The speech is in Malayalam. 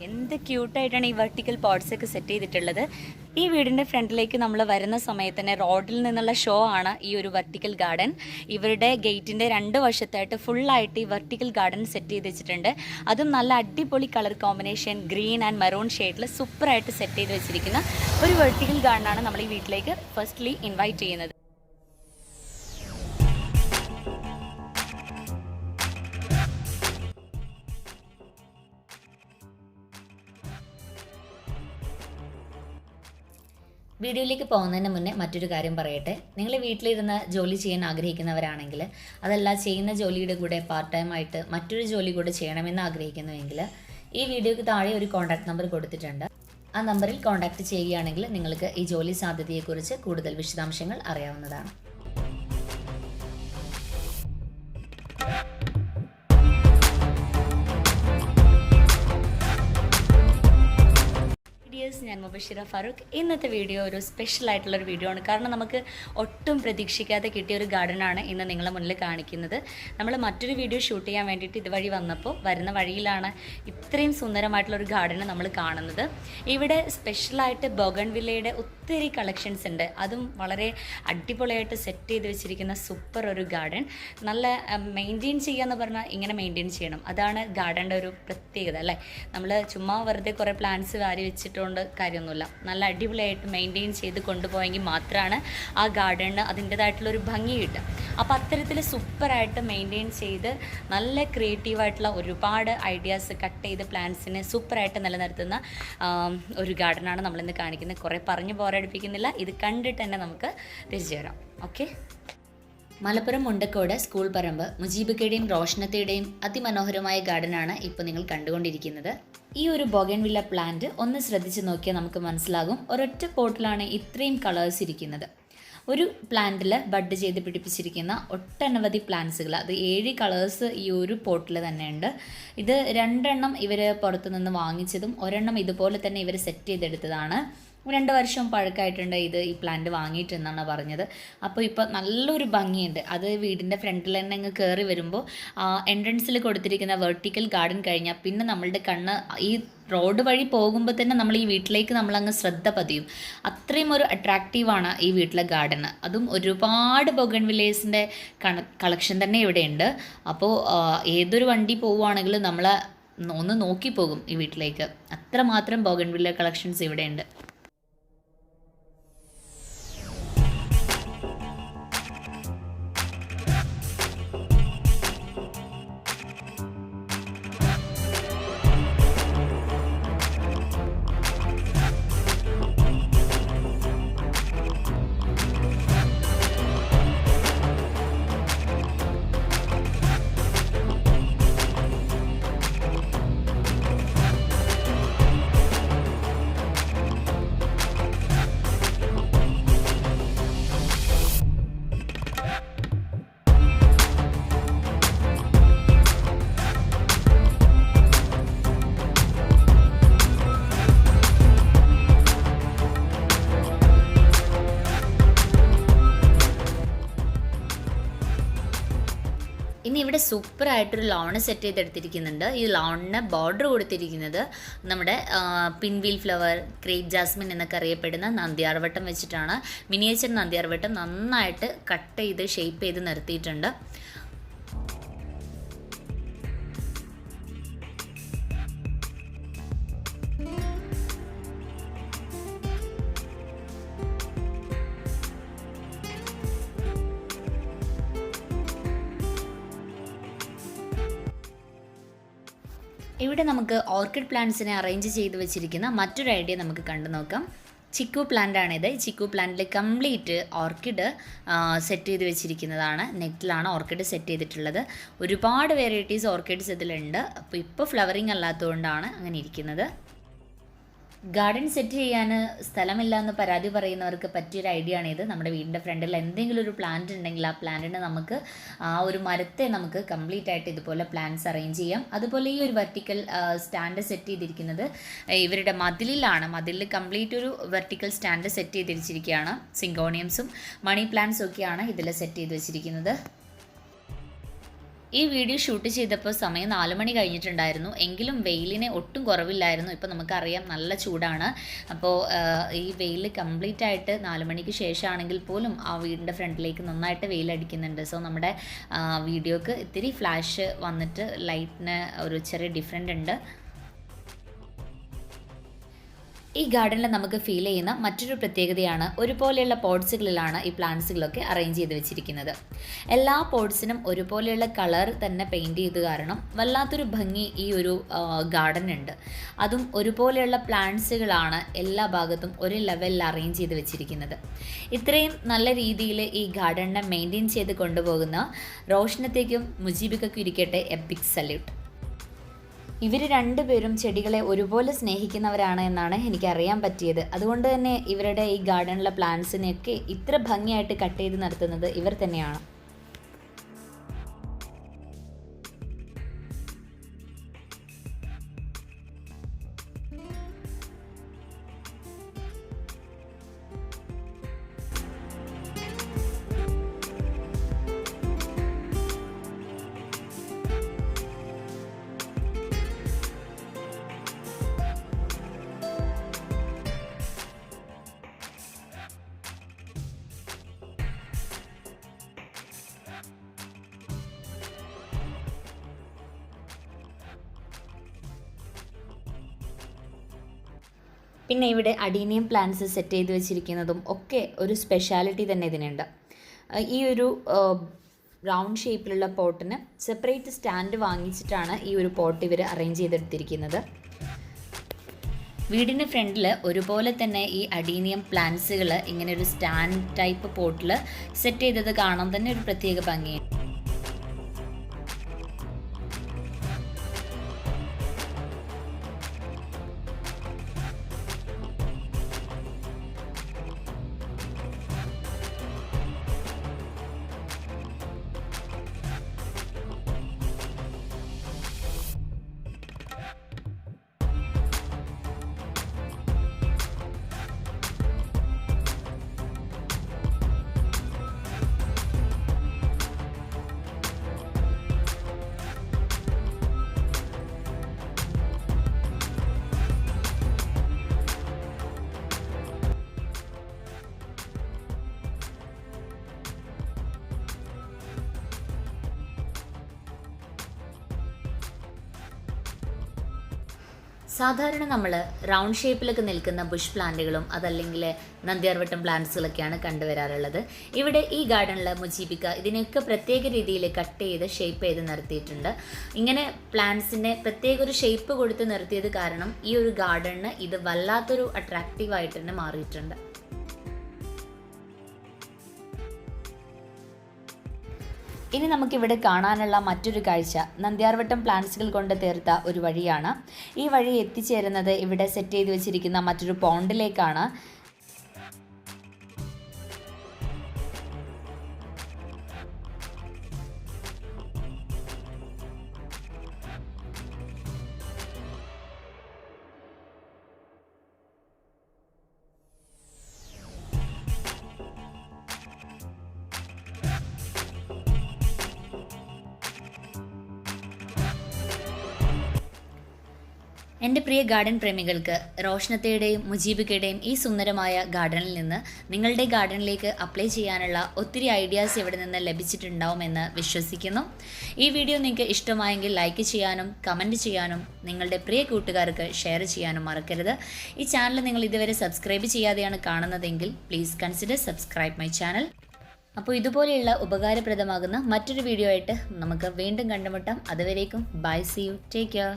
എന്ത് ക്യൂട്ടായിട്ടാണ് ഈ വെർട്ടിക്കൽ പോട്ട്സ് ഒക്കെ സെറ്റ് ചെയ്തിട്ടുള്ളത്. ഈ വീടിൻ്റെ ഫ്രണ്ടിലേക്ക് നമ്മൾ വരുന്ന സമയത്ത് തന്നെ റോഡിൽ നിന്നുള്ള ഷോ ആണ് ഈ ഒരു വെർട്ടിക്കൽ ഗാർഡൻ. ഇവരുടെ ഗേറ്റിൻ്റെ 2 വശത്തായിട്ട് ഫുള്ളായിട്ട് ഈ വെർട്ടിക്കൽ ഗാർഡൻ സെറ്റ് ചെയ്ത് വെച്ചിട്ടുണ്ട്. അതും നല്ല അടിപൊളി colour combination, green and maroon ഷെയ്ഡിൽ സൂപ്പറായിട്ട് സെറ്റ് ചെയ്ത് വെച്ചിരിക്കുന്ന ഒരു വെർട്ടിക്കൽ ഗാർഡനാണ് നമ്മൾ ഈ വീട്ടിലേക്ക് ഫസ്റ്റ്ലി ഇൻവൈറ്റ് ചെയ്യുന്നത്. വീഡിയോയിലേക്ക് പോകുന്നതിന് മുന്നേ മറ്റൊരു കാര്യം പറയട്ടെ. നിങ്ങൾ വീട്ടിലിരുന്ന് ജോലി ചെയ്യാൻ ആഗ്രഹിക്കുന്നവരാണെങ്കിൽ, അതല്ല ചെയ്യുന്ന ജോലിയുടെ കൂടെ പാർട്ട് ടൈം ആയിട്ട് മറ്റൊരു ജോലി കൂടെ ചെയ്യണമെന്ന് ആഗ്രഹിക്കുന്നുവെങ്കിൽ ഈ വീഡിയോയ്ക്ക് താഴെ ഒരു കോൺടാക്ട് നമ്പർ കൊടുത്തിട്ടുണ്ട്. ആ നമ്പറിൽ കോൺടാക്റ്റ് ചെയ്യുകയാണെങ്കിൽ നിങ്ങൾക്ക് ഈ ജോലി സാധ്യതയെക്കുറിച്ച് കൂടുതൽ വിശദാംശങ്ങൾ അറിയാവുന്നതാണ്. ഞാൻ മുബഷിറ ഫാറൂഖ്. ഇന്നത്തെ വീഡിയോ ഒരു സ്പെഷ്യൽ ആയിട്ടുള്ളൊരു വീഡിയോ ആണ്. കാരണം നമുക്ക് ഒട്ടും പ്രതീക്ഷിക്കാതെ കിട്ടിയ ഒരു ഗാർഡനാണ് ഇന്ന് നിങ്ങളെ മുന്നിൽ കാണിക്കുന്നത്. നമ്മൾ മറ്റൊരു വീഡിയോ ഷൂട്ട് ചെയ്യാൻ വേണ്ടിയിട്ട് ഇതുവഴി വന്നപ്പോൾ വരുന്ന വഴിയിലാണ് ഇത്രയും സുന്ദരമായിട്ടുള്ളൊരു ഗാർഡൻ നമ്മൾ കാണുന്നത്. ഇവിടെ സ്പെഷ്യലായിട്ട് ബോഗൺവില്ലയുടെ ഒത്തിരി കളക്ഷൻസ് ഉണ്ട്. അതും വളരെ അടിപൊളിയായിട്ട് സെറ്റ് ചെയ്ത് വെച്ചിരിക്കുന്ന സൂപ്പർ ഒരു ഗാർഡൻ. നല്ല മെയിൻറ്റെയിൻ ചെയ്യുക എന്ന് പറഞ്ഞാൽ ഇങ്ങനെ മെയിൻറ്റെയിൻ ചെയ്യണം. അതാണ് ഗാർഡൻ്റെ ഒരു പ്രത്യേകത അല്ലേ. നമ്മൾ ചുമ്മാ വെറുതെ കുറേ പ്ലാന്റ്സ് വാരി വെച്ചിട്ടുണ്ട് കാര്യമൊന്നുമില്ല. നല്ല അടിപൊളിയായിട്ട് മെയിൻറ്റെയിൻ ചെയ്ത് കൊണ്ടുപോയെങ്കിൽ മാത്രമാണ് ആ ഗാർഡന് അതിൻ്റേതായിട്ടുള്ളൊരു ഭംഗി കിട്ടുക. അപ്പോൾ അത്തരത്തിൽ സൂപ്പറായിട്ട് മെയിൻറ്റെയിൻ ചെയ്ത് നല്ല ക്രിയേറ്റീവായിട്ടുള്ള ഒരുപാട് ഐഡിയാസ് കട്ട് ചെയ്ത് പ്ലാന്റ്സിനെ സൂപ്പറായിട്ട് നിലനിർത്തുന്ന ഒരു ഗാർഡനാണ് നമ്മളിന്ന് കാണിക്കുന്നത്. കുറേ പറഞ്ഞ് ബോറടിപ്പിക്കുന്നില്ല, ഇത് കണ്ടിട്ട് തന്നെ നമുക്ക് തിരിച്ചു വരാം. ഓക്കെ. മലപ്പുറം മുണ്ടക്കോട് സ്കൂൾ പറമ്പ് മുജീബിക്കയുടെയും റോഷ്നത്തയുടെയും അതിമനോഹരമായ ഗാർഡനാണ് ഇപ്പോൾ നിങ്ങൾ കണ്ടുകൊണ്ടിരിക്കുന്നത്. ഈ ഒരു ബോഗൺവില്ല പ്ലാന്റ് ഒന്ന് ശ്രദ്ധിച്ച് നോക്കിയാൽ നമുക്ക് മനസ്സിലാകും, ഒരൊറ്റ പോട്ടിലാണ് ഇത്രയും കളേഴ്സ് ഇരിക്കുന്നത്. ഒരു പ്ലാന്റിൽ ബഡ് ചെയ്ത് പിടിപ്പിച്ചിരിക്കുന്ന ഒട്ടനവധി പ്ലാന്റ്സുകൾ, അത് 7 കളേഴ്സ് ഈ ഒരു പോട്ടിൽ തന്നെയുണ്ട്. ഇത് 2 എണ്ണം ഇവർ പുറത്തുനിന്ന് വാങ്ങിച്ചതും 1 എണ്ണം ഇതുപോലെ തന്നെ ഇവർ സെറ്റ് ചെയ്തെടുത്തതാണ്. 2 വർഷം പഴക്കമായിട്ടുണ്ട് ഈ പ്ലാന്റ് വാങ്ങിയിട്ടെന്നാണ് പറഞ്ഞത്. അപ്പോൾ ഇപ്പോൾ നല്ലൊരു ഭംഗിയുണ്ട്. അത് വീടിൻ്റെ ഫ്രണ്ടിൽ തന്നെ അങ്ങ് കയറി വരുമ്പോൾ എൻട്രൻസിൽ കൊടുത്തിരിക്കുന്ന വെർട്ടിക്കൽ ഗാർഡൻ കഴിഞ്ഞാൽ പിന്നെ നമ്മളുടെ കണ്ണ് ഈ റോഡ് വഴി പോകുമ്പോൾ തന്നെ നമ്മൾ ഈ വീട്ടിലേക്ക് നമ്മളങ്ങ് ശ്രദ്ധ പതിയും. അത്രയും ഒരു അട്രാക്റ്റീവാണ് ഈ വീട്ടിലെ ഗാർഡന്. അതും ഒരുപാട് ബോഗൺവില്ലേഴ്സിൻ്റെ കളക്ഷൻ തന്നെ ഇവിടെയുണ്ട്. അപ്പോൾ ഏതൊരു വണ്ടി പോവുകയാണെങ്കിലും നമ്മൾ ഒന്ന് നോക്കിപ്പോകും ഈ വീട്ടിലേക്ക്. അത്രമാത്രം ബോഗൺവില്ല കളക്ഷൻസ് ഇവിടെയുണ്ട്. ഇനി ഇവിടെ സൂപ്പറായിട്ടൊരു ലോണ് സെറ്റ് ചെയ്തെടുത്തിരിക്കുന്നുണ്ട്. ഈ ലോണിന് ബോർഡർ കൊടുത്തിരിക്കുന്നത് നമ്മുടെ പിൻവീൽ ഫ്ലവർ, ക്രേപ്പ് ജാസ്മിൻ എന്നൊക്കെ അറിയപ്പെടുന്ന നന്ദ്യാർവട്ടം വെച്ചിട്ടാണ്. മിനിയേച്ചർ നന്ദ്യാർവട്ടം നന്നായിട്ട് കട്ട് ചെയ്ത് ഷേപ്പ് ചെയ്ത് നിർത്തിയിട്ടുണ്ട്. ഇവിടെ നമുക്ക് ഓർക്കിഡ് പ്ലാന്റ്സിനെ അറേഞ്ച് ചെയ്ത് വെച്ചിരിക്കുന്ന മറ്റൊരു ഐഡിയ നമുക്ക് കണ്ടു നോക്കാം. ചിക്കു പ്ലാന്റാണിത്. ചിക്കു പ്ലാന്റിൽ കംപ്ലീറ്റ് ഓർക്കിഡ് സെറ്റ് ചെയ്ത് വെച്ചിരിക്കുന്നതാണ്. നെറ്റിലാണ് ഓർക്കിഡ് സെറ്റ് ചെയ്തിട്ടുള്ളത്. ഒരുപാട് വെറൈറ്റീസ് ഓർക്കിഡ്സ് ഇതിലുണ്ട്. അപ്പോൾ ഇപ്പോൾ ഫ്ലവറിങ് അല്ലാത്തതുകൊണ്ടാണ് അങ്ങനെ ഇരിക്കുന്നത്. ഗാർഡൻ സെറ്റ് ചെയ്യാൻ സ്ഥലമില്ല എന്ന് പരാതി പറയുന്നവർക്ക് പറ്റിയൊരു ഐഡിയ ആണിത്. നമ്മുടെ വീടിൻ്റെ ഫ്രണ്ടിൽ എന്തെങ്കിലും ഒരു പ്ലാന്റ് ഉണ്ടെങ്കിൽ ആ പ്ലാന്റിന് നമുക്ക് ആ ഒരു മരത്തെ നമുക്ക് കംപ്ലീറ്റ് ആയിട്ട് ഇതുപോലെ പ്ലാന്റ്സ് അറേഞ്ച് ചെയ്യാം. അതുപോലെ ഈ ഒരു വെർട്ടിക്കൽ സ്റ്റാൻഡ് സെറ്റ് ചെയ്തിരിക്കുന്നത് ഇവരുടെ മതിലിലാണ്. മതിലിൽ കംപ്ലീറ്റ് ഒരു വെർട്ടിക്കൽ സ്റ്റാൻഡ് സെറ്റ് ചെയ്തിരിച്ചിരിക്കുകയാണ്. സിങ്കോണിയംസും മണി പ്ലാന്റ്സും ഒക്കെയാണ് ഇതിൽ സെറ്റ് ചെയ്ത് വെച്ചിരിക്കുന്നത്. ഈ വീഡിയോ ഷൂട്ട് ചെയ്തപ്പോൾ സമയം 4 മണി കഴിഞ്ഞിട്ടുണ്ടായിരുന്നു. എങ്കിലും വെയിലിന് ഒട്ടും കുറവില്ലായിരുന്നു. ഇപ്പോൾ നമുക്കറിയാം നല്ല ചൂടാണ്. അപ്പോൾ ഈ വെയിൽ കംപ്ലീറ്റ് ആയിട്ട് 4 മണിക്ക് ശേഷമാണെങ്കിൽ പോലും ആ വീടിൻ്റെ ഫ്രണ്ടിലേക്ക് നന്നായിട്ട് വെയിലടിക്കുന്നുണ്ട്. സോ നമ്മുടെ വീഡിയോക്ക് ഇത്തിരി ഫ്ലാഷ് വന്നിട്ട് ലൈറ്റിന് ഒരു ചെറിയ ഡിഫറൻറ്റ് ഉണ്ട്. ഈ ഗാർഡനിൽ നമുക്ക് ഫീൽ ചെയ്യുന്ന മറ്റൊരു പ്രത്യേകതയാണ് ഒരുപോലെയുള്ള പോട്ട്സുകളിലാണ് ഈ പ്ലാന്റ്സുകളൊക്കെ അറേഞ്ച് ചെയ്ത് വെച്ചിരിക്കുന്നത്. എല്ലാ പോട്ട്സിനും ഒരുപോലെയുള്ള കളർ തന്നെ പെയിൻറ്റ് ചെയ്ത് കാരണം വല്ലാത്തൊരു ഭംഗി ഈ ഒരു ഗാർഡനുണ്ട്. അതും ഒരുപോലെയുള്ള പ്ലാന്റ്സുകളാണ് എല്ലാ ഭാഗത്തും ഒരു ലെവലിൽ അറേഞ്ച് ചെയ്ത് വെച്ചിരിക്കുന്നത്. ഇത്രയും നല്ല രീതിയിൽ ഈ ഗാർഡനെ മെയിൻറ്റെയിൻ ചെയ്ത് കൊണ്ടുപോകുന്ന റോഷ്നത്തേക്കും മുജീബിക്കും ഇരിക്കട്ടെ എ ബിഗ് സല്യൂട്ട്. ഇവർ രണ്ടുപേരും ചെടികളെ ഒരുപോലെ സ്നേഹിക്കുന്നവരാണ് എന്നാണ് എനിക്കറിയാൻ പറ്റിയത്. അതുകൊണ്ട് തന്നെ ഇവരുടെ ഈ ഗാർഡനിലെ പ്ലാന്റ്സിനെയൊക്കെ ഇത്ര ഭംഗിയായിട്ട് കട്ട് ചെയ്ത് നിർത്തുന്നത് ഇവർ തന്നെയാണ്. പിന്നെ ഇവിടെ അഡീനിയം പ്ലാന്റ്സ് സെറ്റ് ചെയ്ത് വെച്ചിരിക്കുന്നതും ഒക്കെ ഒരു സ്പെഷ്യാലിറ്റി തന്നെ ഇതിനുണ്ട്. ഈ ഒരു റൗണ്ട് ഷേപ്പിലുള്ള പോട്ടിന് സെപ്പറേറ്റ് സ്റ്റാൻഡ് വാങ്ങിച്ചിട്ടാണ് ഈ ഒരു പോട്ട് ഇവർ അറേഞ്ച് ചെയ്തെടുത്തിരിക്കുന്നത്. വീടിൻ്റെ ഫ്രണ്ടിൽ ഒരുപോലെ തന്നെ ഈ അഡീനിയം പ്ലാന്റ്സുകൾ ഇങ്ങനെ ഒരു സ്റ്റാൻഡ് ടൈപ്പ് പോട്ടിൽ സെറ്റ് ചെയ്തത് കാണാൻ തന്നെ ഒരു പ്രത്യേക ഭംഗിയാണ്. സാധാരണ നമ്മൾ റൗണ്ട് ഷേപ്പിലൊക്കെ നിൽക്കുന്ന ബുഷ് പ്ലാന്റുകളും അതല്ലെങ്കിൽ നന്ദ്യാർവട്ടം പ്ലാന്റ്സുകളൊക്കെയാണ് കണ്ടുവരാറുള്ളത്. ഇവിടെ ഈ ഗാർഡനിൽ മുജീബിക്ക ഇതിനെയൊക്കെ പ്രത്യേക രീതിയിൽ കട്ട് ചെയ്ത് ഷേപ്പ് ചെയ്ത് നിർത്തിയിട്ടുണ്ട്. ഇങ്ങനെ പ്ലാന്റ്സിനെ പ്രത്യേക ഒരു ഷേപ്പ് കൊടുത്ത് നിർത്തിയത് കാരണം ഈ ഒരു ഗാർഡനിന് ഇത് വല്ലാത്തൊരു അട്രാക്റ്റീവായിട്ട് തന്നെ മാറിയിട്ടുണ്ട്. ഇനി നമുക്കിവിടെ കാണാനുള്ള മറ്റൊരു കാഴ്ച നന്ദ്യാർവട്ടം പ്ലാന്റ്സുകൾ കൊണ്ട് തീർത്ത ഒരു വഴിയാണ്. ഈ വഴി എത്തിച്ചേരുന്നത് ഇവിടെ സെറ്റ് ചെയ്ത് വെച്ചിരിക്കുന്ന മറ്റൊരു പോണ്ടിലേക്കാണ്. എൻ്റെ പ്രിയ ഗാർഡൻ പ്രേമികൾക്ക് റോഷ്നത്തയുടെയും മുജീബിക്കയുടെയും ഈ സുന്ദരമായ ഗാർഡനിൽ നിന്ന് നിങ്ങളുടെ ഗാർഡനിലേക്ക് അപ്ലൈ ചെയ്യാനുള്ള ഒത്തിരി ഐഡിയാസ് ഇവിടെ നിന്ന് ലഭിച്ചിട്ടുണ്ടാവുമെന്ന് വിശ്വസിക്കുന്നു. ഈ വീഡിയോ നിങ്ങൾക്ക് ഇഷ്ടമായെങ്കിൽ ലൈക്ക് ചെയ്യാനും കമൻറ്റ് ചെയ്യാനും നിങ്ങളുടെ പ്രിയ കൂട്ടുകാർക്ക് ഷെയർ ചെയ്യാനും മറക്കരുത്. ഈ ചാനൽ നിങ്ങൾ ഇതുവരെ സബ്സ്ക്രൈബ് ചെയ്യാതെയാണ് കാണുന്നതെങ്കിൽ please consider subscribe my channel. അപ്പോൾ ഇതുപോലെയുള്ള ഉപകാരപ്രദമാകുന്ന മറ്റൊരു വീഡിയോ ആയിട്ട് നമുക്ക് വീണ്ടും കണ്ടുമുട്ടാം. അതുവരേക്കും bye, see you, take care.